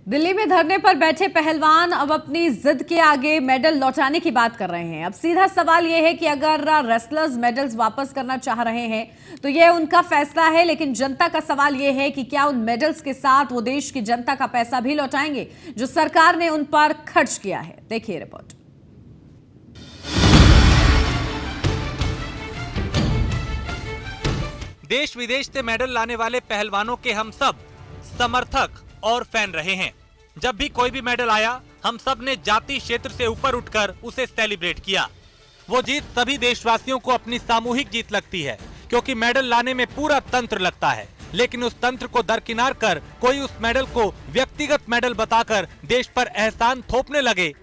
दिल्ली में धरने पर बैठे पहलवान अब अपनी जिद के आगे मेडल लौटाने की बात कर रहे हैं। अब सीधा सवाल यह है कि अगर रेसलर्स मेडल्स वापस करना चाह रहे हैं तो यह उनका फैसला है, लेकिन जनता का सवाल यह है कि क्या उन मेडल्स के साथ वो देश की जनता का पैसा भी लौटाएंगे जो सरकार ने उन पर खर्च किया है। देखिए रिपोर्ट। देश विदेश से मेडल लाने वाले पहलवानों के हम सब समर्थक और फैन रहे हैं। जब भी कोई भी मेडल आया, हम सब ने जाति क्षेत्र से ऊपर उठकर उसे सेलिब्रेट किया। वो जीत सभी देशवासियों को अपनी सामूहिक जीत लगती है, क्योंकि मेडल लाने में पूरा तंत्र लगता है। लेकिन उस तंत्र को दरकिनार कर कोई उस मेडल को व्यक्तिगत मेडल बताकर देश पर एहसान थोपने लगे,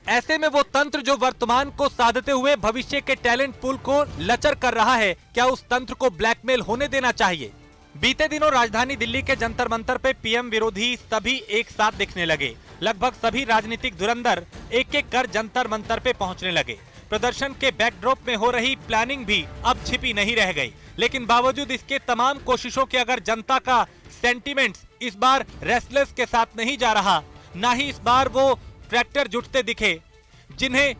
ऐसे में वो तंत्र जो वर्तमान को साधते हुए भविष्य के टैलेंट पूल को लचर कर रहा है, क्या उस तंत्र को ब्लैकमेल होने देना चाहिए? बीते दिनों राजधानी दिल्ली के जंतर मंतर पे पीएम विरोधी सभी एक साथ दिखने लगे। लगभग सभी राजनीतिक धुरंधर एक एक कर जंतर मंतर पे पहुंचने लगे। प्रदर्शन के बैकड्रॉप में हो रही प्लानिंग भी अब छिपी नहीं रह गई। लेकिन बावजूद इसके तमाम कोशिशों के अगर जनता का सेंटीमेंट्स इस बार रेसलर्स के साथ नहीं जा रहा, ना ही इस बार वो ट्रैक्टर जुटते दिखे जिन्हें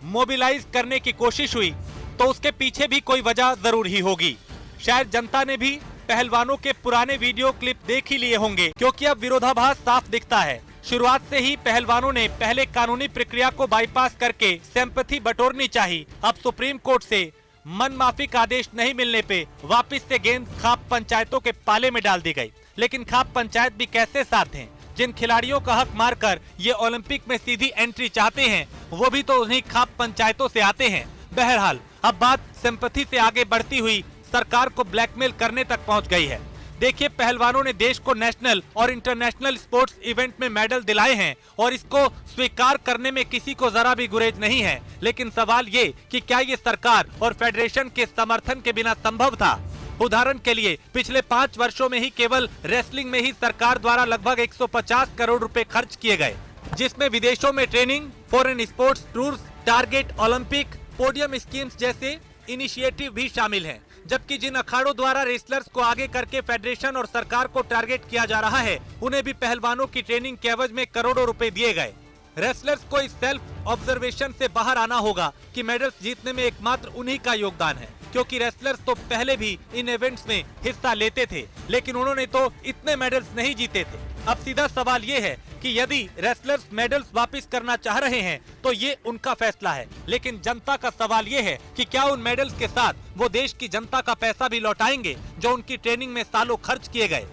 मोबिलाइज करने की कोशिश हुई, तो उसके पीछे भी कोई वजह जरूर ही होगी। शायद जनता ने भी पहलवानों के पुराने वीडियो क्लिप देख ही लिए होंगे, क्योंकि अब विरोधाभास साफ दिखता है। शुरुआत से ही पहलवानों ने पहले कानूनी प्रक्रिया को बाईपास करके सिंपैथी बटोरनी चाहिए। अब सुप्रीम कोर्ट से मन माफी का आदेश नहीं मिलने पे वापस से गेंद खाप पंचायतों के पाले में डाल दी गई। लेकिन खाप पंचायत भी कैसे साथ हैं? जिन खिलाड़ियों का हक मारकर ये ओलंपिक में सीधी एंट्री चाहते हैं, वो भी तो उन्हीं खाप पंचायतों से आते हैं। बहरहाल अब बात सिंपैथी से आगे बढ़ती हुई सरकार को ब्लैकमेल करने तक पहुंच गई है। देखिए, पहलवानों ने देश को नेशनल और इंटरनेशनल स्पोर्ट्स इवेंट में मेडल दिलाए हैं और इसको स्वीकार करने में किसी को जरा भी गुरेज नहीं है। लेकिन सवाल ये कि क्या ये सरकार और फेडरेशन के समर्थन के बिना संभव था? उदाहरण के लिए पिछले 5 वर्षों में ही केवल रेसलिंग में ही सरकार द्वारा लगभग 150 करोड़ रुपए खर्च किए गए, जिसमें विदेशों में training, foreign sports tours, target Olympic, podium schemes जैसे इनिशिएटिव भी शामिल हैं। जबकि जिन अखाड़ों द्वारा रेसलर्स को आगे करके फेडरेशन और सरकार को टारगेट किया जा रहा है, उन्हें भी पहलवानों की ट्रेनिंग के एवज में करोड़ों रुपए दिए गए। रेसलर्स को इस सेल्फ ऑब्जर्वेशन से बाहर आना होगा कि मेडल्स जीतने में एकमात्र उन्हीं का योगदान है, क्योंकि रेसलर्स तो पहले भी इन इवेंट्स में हिस्सा लेते थे, लेकिन उन्होंने तो इतने मेडल्स नहीं जीते थे। अब सीधा सवाल ये है कि यदि रेसलर्स मेडल्स वापस करना चाह रहे हैं तो ये उनका फैसला है, लेकिन जनता का सवाल ये है कि क्या उन मेडल्स के साथ वो देश की जनता का पैसा भी लौटाएंगे जो उनकी ट्रेनिंग में सालों खर्च किए गए?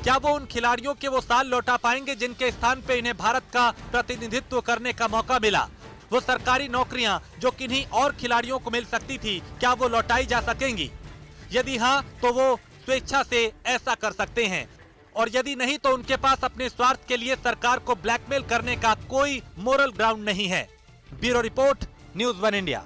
क्या वो उन खिलाड़ियों के वो साल लौटा पाएंगे जिनके स्थान पे इन्हें भारत का प्रतिनिधित्व करने का मौका मिला? वो सरकारी नौकरियां जो किन्हीं और खिलाड़ियों को मिल सकती थी, क्या वो लौटाई जा सकेंगी? यदि हाँ, तो वो स्वेच्छा से ऐसा कर सकते हैं, और यदि नहीं तो उनके पास अपने स्वार्थ के लिए सरकार को ब्लैकमेल करने का कोई मोरल ग्राउंड नहीं है। Bureau report, news 1 India.